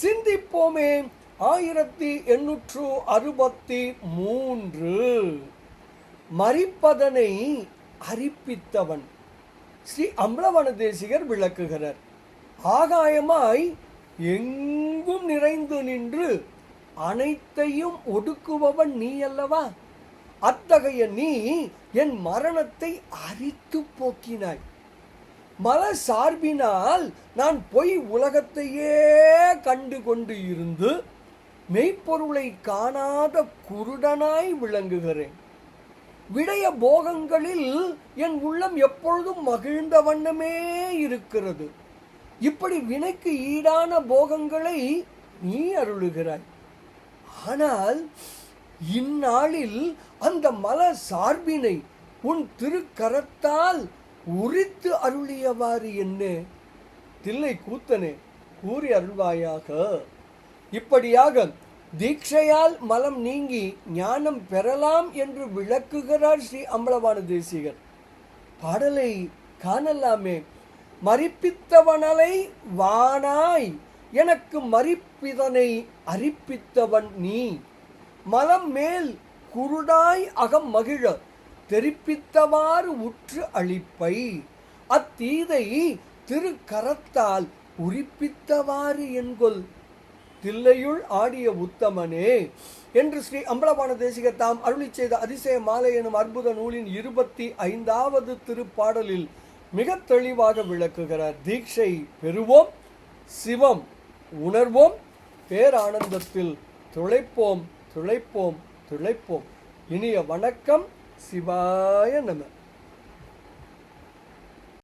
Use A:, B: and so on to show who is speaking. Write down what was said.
A: சிந்திப்போமே. 1863 மரிப்பதனை அறிப்பித்தவன் ஸ்ரீ அம்பலவாண தேசிகர் விளக்குகிறார். ஆகாயமாய் எங்கும் நிறைந்து நின்று அனைத்தையும் ஒடுக்குபவன் நீ அல்லவா? அத்தகைய நீ என் மரணத்தை அரித்து போக்கினாய். மல சார்பினால் நான் பொய் உலகத்தையே கண்டு கொண்டு இருந்து மெய்ப்பொருளை காணாத குருடனாய் விளங்குகிறேன். விடய போகங்களில் என் உள்ளம் எப்பொழுதும் மகிழ்ந்த வண்ணமே இருக்கிறது. இப்படி வினைக்கு ஈடான போகங்களை நீ அருளுகிறாய். ஆனால் இந்நாளில் அந்த மல சார்பினை உன் திருக்கரத்தால் உரித்து அருளியவாறு என்ன? தில்லை கூத்தனே, கூறி அருள்வாயாக. இப்படியாக தீட்சையால் மலம் நீங்கி ஞானம் பெறலாம் என்று விளக்குகிறார் ஸ்ரீ அம்பலவாண தேசிகர். பாடலை காணலாமே. மரிப்பித்தவனலை வானாய் எனக்கு மரிப்பிதனை அரிப்பித்தவன் நீ. மலம் மேல் குருடாய் அகம் மகிழ தெரிப்பித்தவாறு உற்று அளிப்பை. அத்தீதை திருக்கரத்தால் உரிப்பித்தவாறு என்கொல். தில்லையுள் ஆடிய உத்தமனே என்று ஸ்ரீ அம்பலவாண தேசிகர் தாம் அருளி செய்த அதிசய மாலை எனும் அற்புத நூலின் 25வது திருப்பாடலில் மிக தெளிவாக விளக்குகிறார். தீட்சை பெறுவோம், சிவம் உணர்வோம், பேரானந்தத்தில் துளைப்போம் துளைப்போம் துளைப்போம். இனிய வணக்கம். சிவாய நம.